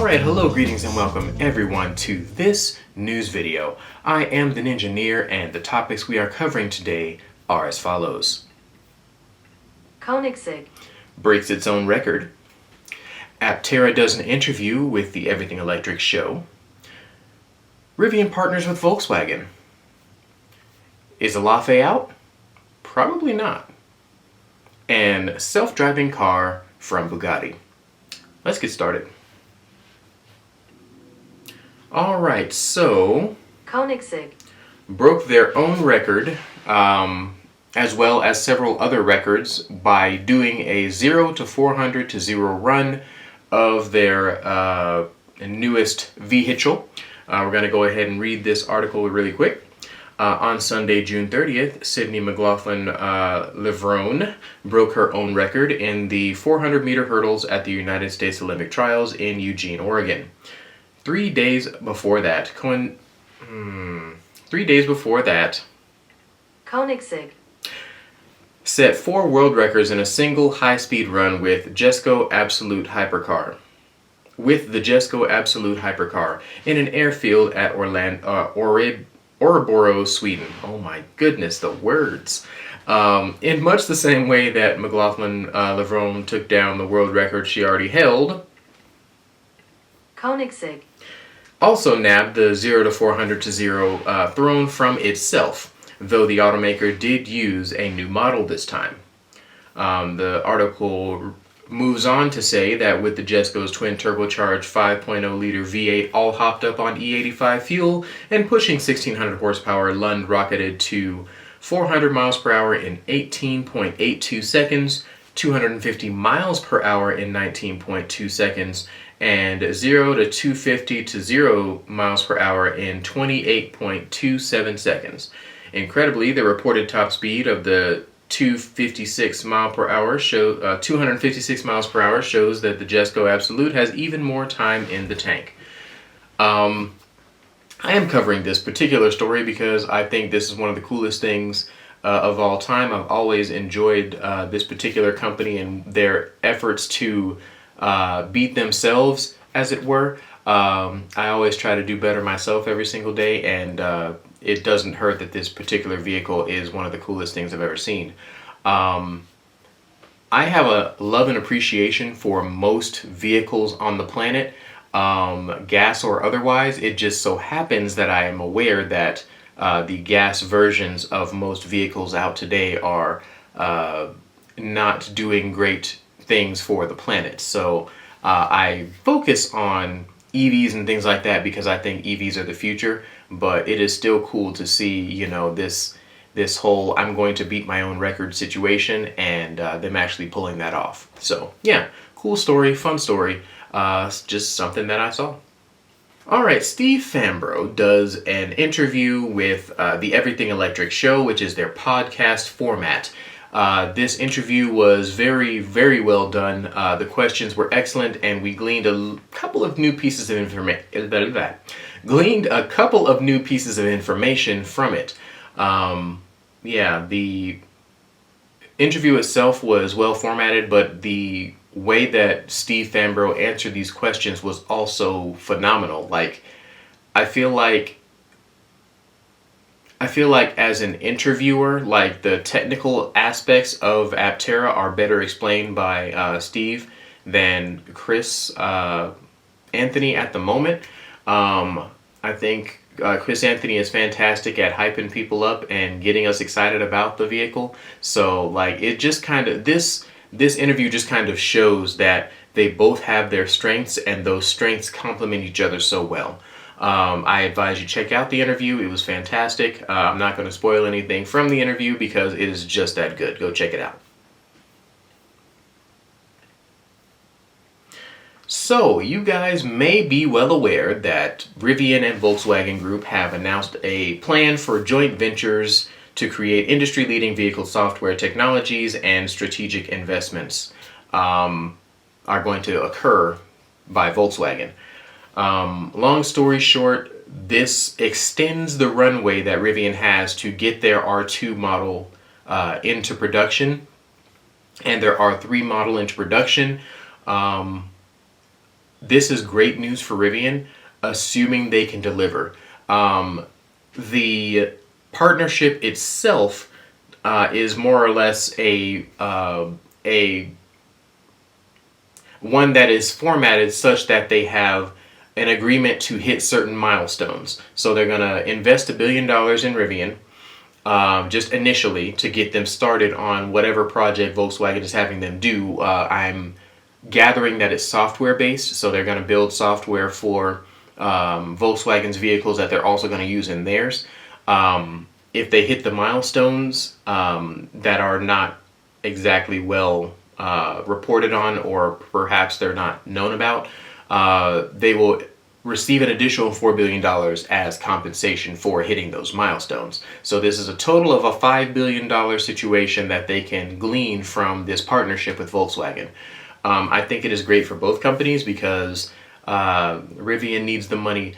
Alright, hello, greetings, and welcome everyone to this news video. I am the Ninjaneer, and the topics we are covering today are as follows. Koenigsegg breaks its own record. Aptera does an interview with the Everything Electric show. Rivian partners with Volkswagen. Is a latte out? Probably not. And self-driving car from Bugatti. Let's get started. Alright, so Koenigsegg broke their own record, as well as several other records, by doing a 0 to 400 to 0 run of their newest vehicle. We're going to go ahead and read this article really quick. On Sunday, June 30th, Sydney McLaughlin-Levrone broke her own record in the 400-meter hurdles at the United States Olympic Trials in Eugene, Oregon. 3 days before that, Koenigsegg set 4 world records in a single high-speed run with the Jesko Absolute Hypercar in an airfield at Orebro, Sweden. Oh my goodness, the words. In much the same way that McLaughlin-Levrone took down the world record she already held, Koenigsegg also nabbed the 0 to 400 to 0 throne from itself, though the automaker did use a new model this time. The article moves on to say that with the Jesko's twin turbocharged 5.0-liter V8 all hopped up on E85 fuel and pushing 1600 horsepower, Lund rocketed to 400 miles per hour in 18.82 seconds, 250 miles per hour in 19.2 seconds, and 0 to 250 to 0 miles per hour in 28.27 seconds. Incredibly, the reported top speed of the 256 miles per hour shows that the Jesko Absolute has even more time in the tank. I am covering this particular story because I think this is one of the coolest things of all time. I've always enjoyed this particular company and their efforts to beat themselves, as it were. I always try to do better myself every single day, and it doesn't hurt that this particular vehicle is one of the coolest things I've ever seen. I have a love and appreciation for most vehicles on the planet, gas or otherwise. It just so happens that I am aware that the gas versions of most vehicles out today are not doing great things for the planet. So I focus on EVs and things like that because I think EVs are the future, but it is still cool to see, you know, this whole I'm going to beat my own record situation and them actually pulling that off. So yeah, cool story, fun story, just something that I saw. Alright, Steve Fambro does an interview with the Everything Electric show, which is their podcast format. This interview was very, very well done. The questions were excellent, and we gleaned a couple of new pieces of information. From it. The interview itself was well formatted, but the way that Steve Fambro answered these questions was also phenomenal. Like, I feel like as an interviewer, like, the technical aspects of Aptera are better explained by Steve than Chris Anthony at the moment. I think Chris Anthony is fantastic at hyping people up and getting us excited about the vehicle. So, like, it just kind of, this interview just kind of shows that they both have their strengths, and those strengths complement each other so well. I advise you check out the interview. It was fantastic. I'm not going to spoil anything from the interview because it is just that good. Go check it out. So, you guys may be well aware that Rivian and Volkswagen Group have announced a plan for joint ventures to create industry-leading vehicle software technologies, and strategic investments are going to occur by Volkswagen. Long story short, this extends the runway that Rivian has to get their R2 model into production, and their R3 model into production. this is great news for Rivian, assuming they can deliver. The partnership itself is more or less a one that is formatted such that they have an agreement to hit certain milestones. So they're going to invest $1 billion in Rivian, just initially, to get them started on whatever project Volkswagen is having them do. I'm gathering that it's software based, so they're going to build software for Volkswagen's vehicles that they're also going to use in theirs. If they hit the milestones that are not exactly well reported on, or perhaps they're not known about, they will receive an additional $4 billion as compensation for hitting those milestones. So this is a total of a $5 billion situation that they can glean from this partnership with Volkswagen. I think it is great for both companies because Rivian needs the money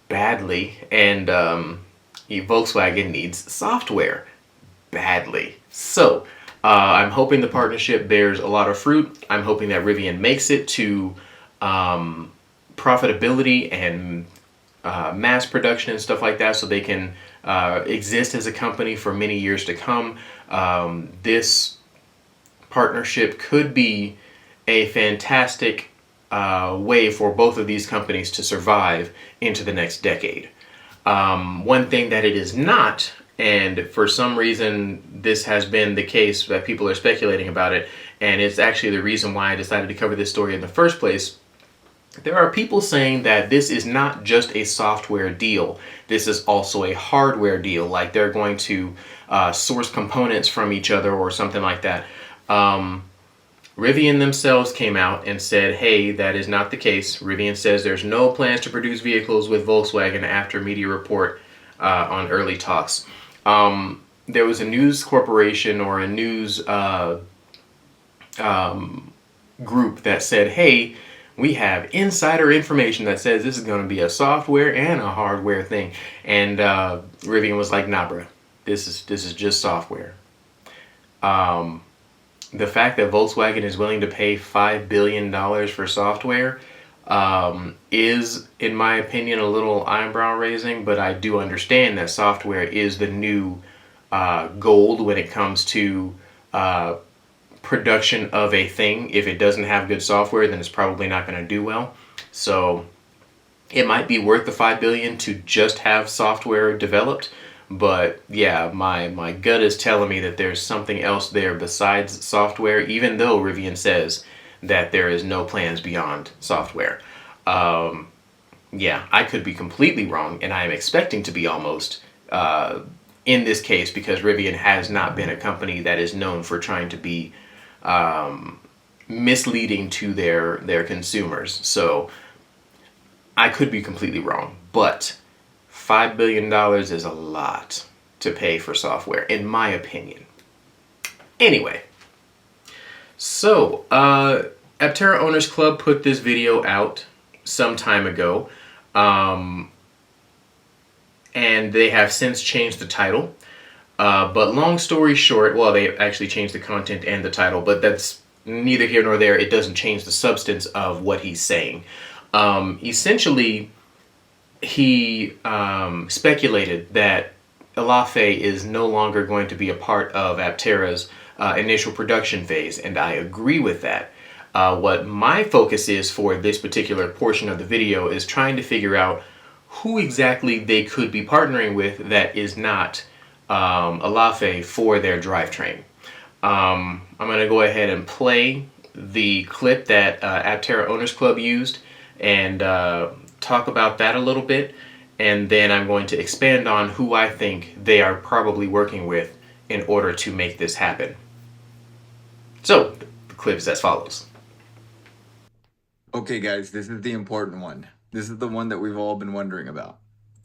badly, and Volkswagen needs software badly. So I'm hoping the partnership bears a lot of fruit. I'm hoping that Rivian makes it to profitability and mass production and stuff like that, so they can exist as a company for many years to come. This partnership could be a fantastic way for both of these companies to survive into the next decade. One thing that it is not, and for some reason this has been the case that people are speculating about it, and it's actually the reason why I decided to cover this story in the first place. There are people saying that this is not just a software deal. This is also a hardware deal, like they're going to source components from each other or something like that. Rivian themselves came out and said, hey, that is not the case. Rivian says there's no plans to produce vehicles with Volkswagen after media report on early talks. There was a news corporation or a news group that said, hey, we have insider information that says this is going to be a software and a hardware thing. And Rivian was like, nah, bro, this is just software. The fact that Volkswagen is willing to pay $5 billion for software is, in my opinion, a little eyebrow raising, but I do understand that software is the new gold when it comes to production of a thing. If it doesn't have good software, then it's probably not going to do well. So it might be worth the $5 billion to just have software developed. But yeah, my gut is telling me that there's something else there besides software, even though Rivian says that there is no plans beyond software. Yeah, I could be completely wrong, and I am expecting to be almost in this case, because Rivian has not been a company that is known for trying to be misleading to their consumers. So I could be completely wrong, but $5 billion is a lot to pay for software, in my opinion. Anyway, so Aptera Owners Club put this video out some time ago, and they have since changed the title. But long story short, well, they actually changed the content and the title, but that's neither here nor there. It doesn't change the substance of what he's saying. Essentially, he speculated that Elaphe is no longer going to be a part of Aptera's initial production phase, and I agree with that. What my focus is for this particular portion of the video is trying to figure out who exactly they could be partnering with that is not Elaphe for their drivetrain. I'm going to go ahead and play the clip that Aptera Owners Club used and talk about that a little bit, and then I'm going to expand on who I think they are probably working with in order to make this happen. So, the clip is as follows. Okay guys, this is the important one. This is the one that we've all been wondering about.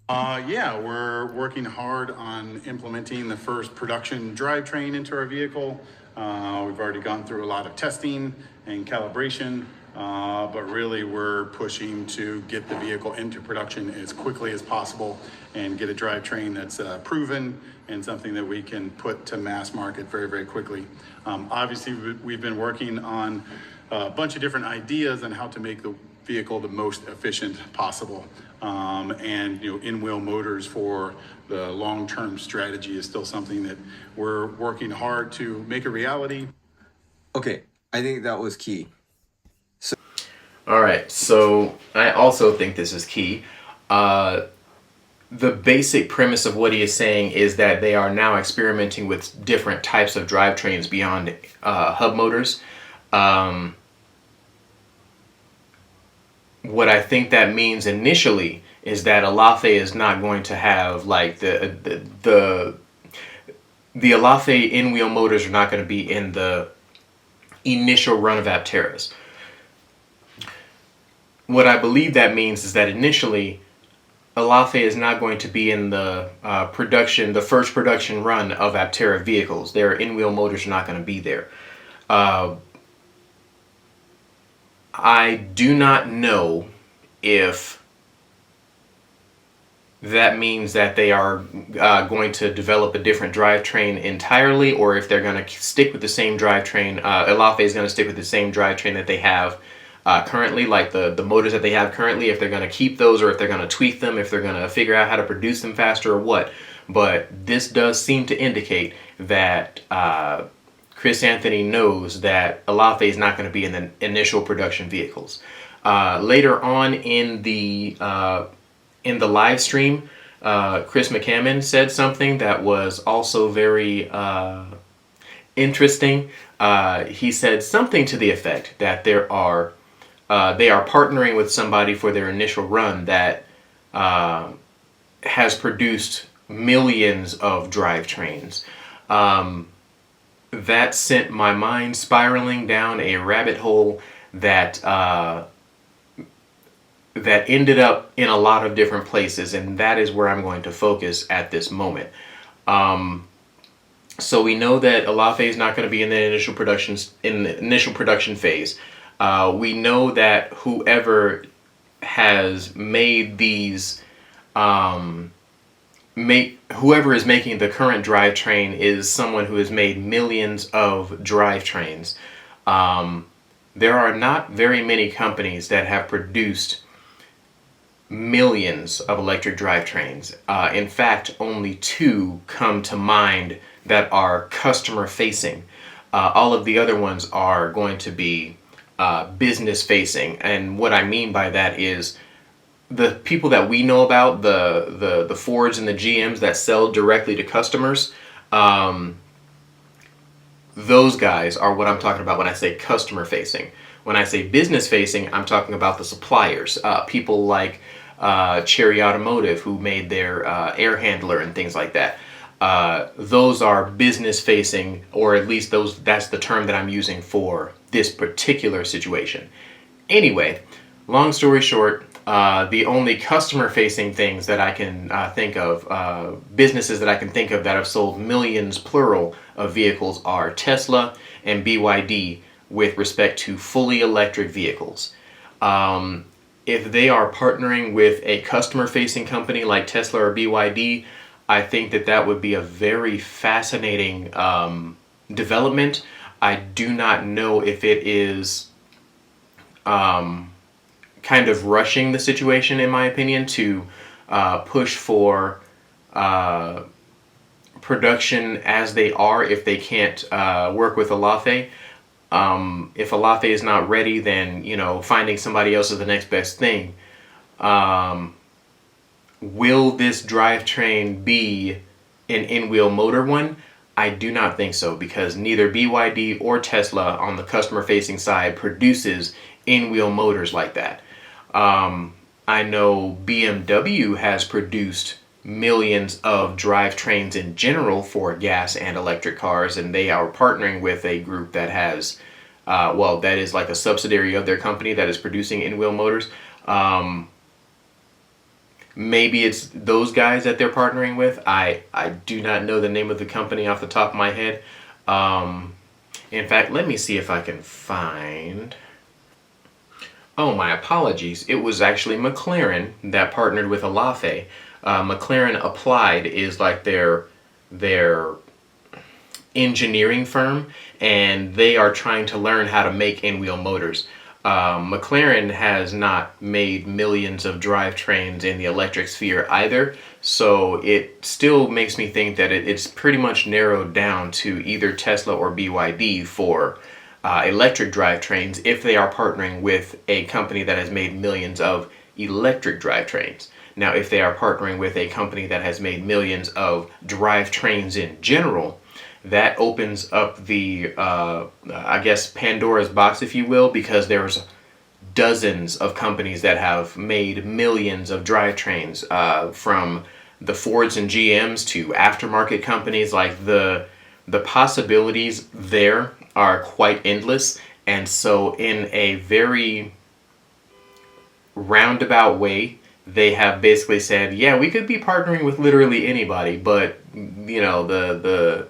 Yeah, we're working hard on implementing the first production drivetrain into our vehicle. We've already gone through a lot of testing and calibration, but really we're pushing to get the vehicle into production as quickly as possible and get a drivetrain that's proven and something that we can put to mass market very, very quickly. Obviously, we've been working on a bunch of different ideas on how to make the vehicle the most efficient possible. And in-wheel motors for the long-term strategy is still something that we're working hard to make a reality. Okay, I think that was key. All right, so I also think this is key. The basic premise of what he is saying is that they are now experimenting with different types of drivetrains beyond hub motors. What I think that means initially is that Alafe is not going to have like the Alafe in-wheel motors are not going to be in the initial run of Apteras. What I believe that means is that initially Alafe is not going to be in the the first production run of Aptera vehicles. Their in-wheel motors are not going to be there. I do not know if that means that they are going to develop a different drivetrain entirely, or if they're going to stick with the same drivetrain. Alafe is going to stick with the same drivetrain that they have currently, like the motors that they have currently, if they're going to keep those or if they're going to tweak them, if they're going to figure out how to produce them faster or what. But this does seem to indicate that Chris Anthony knows that Alafe is not going to be in the initial production vehicles. Later on in the live stream, Chris McCammon said something that was also very interesting. He said something to the effect that they are partnering with somebody for their initial run that has produced millions of drivetrains. That sent my mind spiraling down a rabbit hole that ended up in a lot of different places, and that is where I'm going to focus at this moment. So we know that Alafe is not going to be in the initial production phase. We know that whoever has made these whoever is making the current drivetrain is someone who has made millions of drivetrains. There are not very many companies that have produced millions of electric drivetrains. In fact, only two come to mind that are customer facing. All of the other ones are going to be business facing. And what I mean by that is the people that we know about, the Fords and the GMs that sell directly to customers, those guys are what I'm talking about when I say customer facing. When I say business facing, I'm talking about the suppliers, people like Cherry Automotive, who made their air handler and things like that. Those are business facing, or at least that's the term that I'm using for this particular situation. Anyway, long story short, the only customer-facing things that I can think of, businesses that I can think of that have sold millions, plural, of vehicles are Tesla and BYD with respect to fully electric vehicles. If they are partnering with a customer-facing company like Tesla or BYD, I think that would be a very fascinating development. I do not know if it is kind of rushing the situation, in my opinion, to push for production as they are if they can't work with Alafe. If Alafe is not ready, then, finding somebody else is the next best thing. Will this drivetrain be an in-wheel motor one? I do not think so, because neither BYD or Tesla on the customer-facing side produces in-wheel motors like that. I know BMW has produced millions of drivetrains in general for gas and electric cars, and they are partnering with a group that has, that is like a subsidiary of their company that is producing in-wheel motors. Maybe it's those guys that they're partnering with. I do not know the name of the company off the top of my head. In fact, let me see if I can find... Oh, my apologies. It was actually McLaren that partnered with Alafe. McLaren Applied is like their engineering firm, and they are trying to learn how to make in-wheel motors. McLaren has not made millions of drivetrains in the electric sphere either, so it still makes me think that it's pretty much narrowed down to either Tesla or BYD for electric drivetrains if they are partnering with a company that has made millions of electric drivetrains. Now, if they are partnering with a company that has made millions of drivetrains in general, that opens up the, I guess, Pandora's box, if you will, because there's dozens of companies that have made millions of drivetrains, from the Fords and GMs to aftermarket companies. Like the possibilities there are quite endless. And so in a very roundabout way, they have basically said, yeah, we could be partnering with literally anybody, but the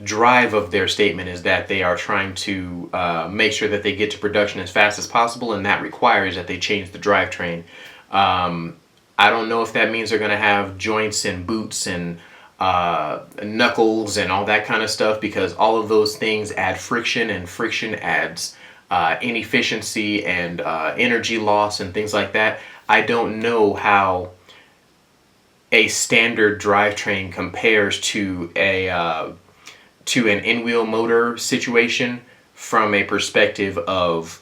drive of their statement is that they are trying to make sure that they get to production as fast as possible, and that requires that they change the drivetrain. I don't know if that means they're going to have joints and boots and knuckles and all that kind of stuff, because all of those things add friction, and friction adds inefficiency and energy loss and things like that. I don't know how a standard drivetrain compares to an in-wheel motor situation from a perspective of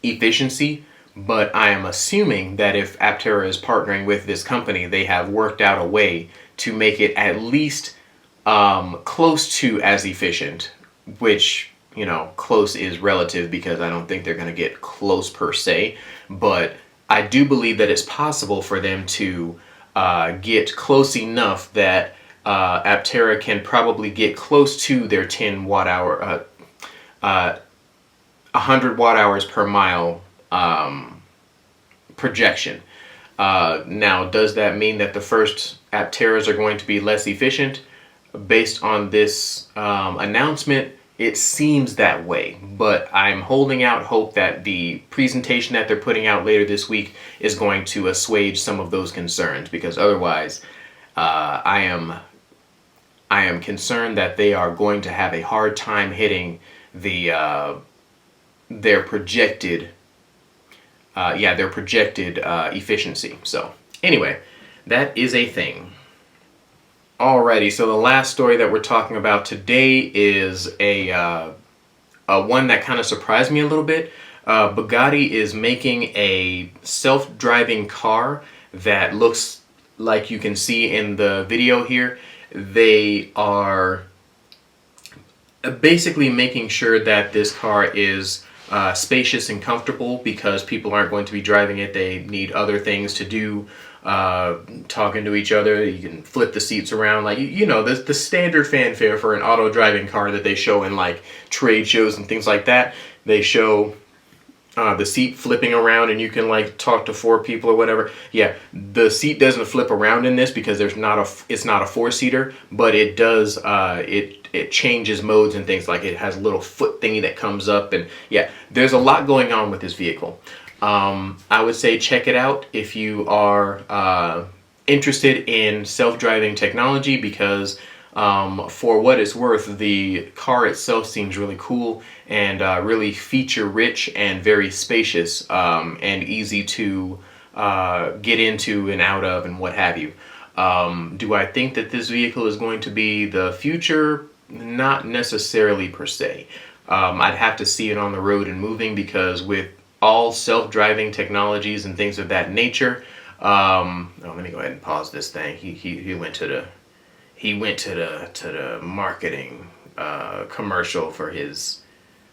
efficiency, but I am assuming that if Aptera is partnering with this company, they have worked out a way to make it at least close to as efficient, which, close is relative because I don't think they're going to get close per se, but I do believe that it's possible for them to get close enough that Aptera can probably get close to their 10 watt hour, 100 watt hours per mile projection. Now, does that mean that the first Apteras are going to be less efficient? Based on this announcement, it seems that way, but I'm holding out hope that the presentation that they're putting out later this week is going to assuage some of those concerns, because otherwise I am concerned that they are going to have a hard time hitting their projected efficiency. So anyway, that is a thing. Alrighty, so the last story that we're talking about today is a one that kind of surprised me a little bit. Bugatti is making a self-driving car that looks like you can see in the video here. They are basically making sure that this car is spacious and comfortable, because people aren't going to be driving it. They need other things to do, talking to each other. You can flip the seats around, like the standard fanfare for an auto driving car that they show in like trade shows and things like that. They show the seat flipping around and you can like talk to four people or whatever. Yeah, the seat doesn't flip around in this because it's not a four-seater, but it does it changes modes and things. Like it has a little foot thingy that comes up, and yeah, there's a lot going on with this vehicle. I would say check it out if you are interested in self-driving technology, because for what it's worth, the car itself seems really cool and really feature-rich and very spacious, and easy to get into and out of and what have you. Do I think that this vehicle is going to be the future? Not necessarily per se. I'd have to see it on the road and moving, because with all self-driving technologies and things of that nature, let me go ahead and pause this thing. He went to the marketing commercial for his.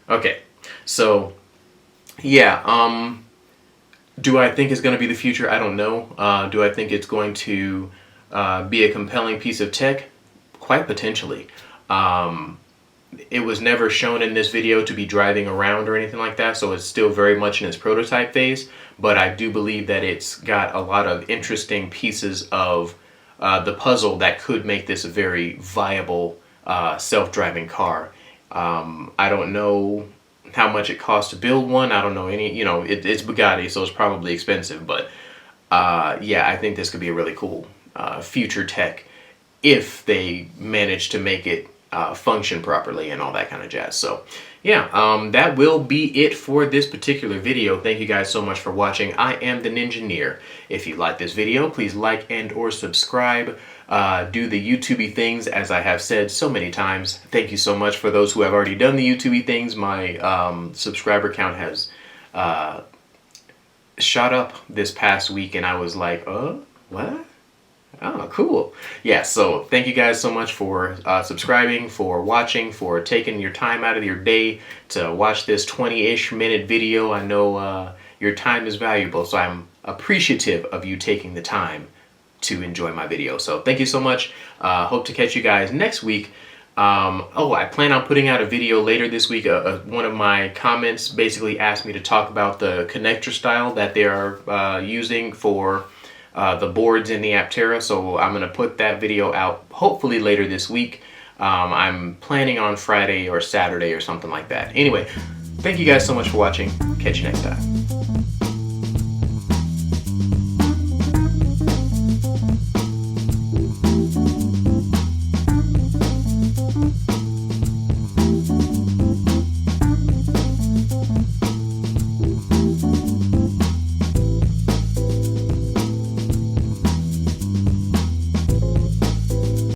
Okay, so yeah, do I think it's going to be the future? I don't know. Do I think it's going to be a compelling piece of tech? Quite potentially. It was never shown in this video to be driving around or anything like that, so it's still very much in its prototype phase, but I do believe that it's got a lot of interesting pieces of the puzzle that could make this a very viable self-driving car. I don't know how much it costs to build one. I don't know any, it's Bugatti, so it's probably expensive, but yeah, I think this could be a really cool future tech if they manage to make it function properly and all that kind of jazz. So yeah, that will be it for this particular video. Thank you guys so much for watching. I am the Ninjaneer. If you like this video, please like and or subscribe. Do the YouTubey things, as I have said so many times. Thank you so much for those who have already done the YouTubey things. My subscriber count has shot up this past week, and I was like, what? Oh, cool. Yeah, so thank you guys so much for subscribing, for watching, for taking your time out of your day to watch this 20-ish minute video. I know your time is valuable, so I'm appreciative of you taking the time to enjoy my video. So thank you so much. Hope to catch you guys next week. I plan on putting out a video later this week. One of my comments basically asked me to talk about the connector style that they are using for the boards in the Aptera, so I'm going to put that video out hopefully later this week. I'm planning on Friday or Saturday or something like that. Anyway, thank you guys so much for watching. Catch you next time.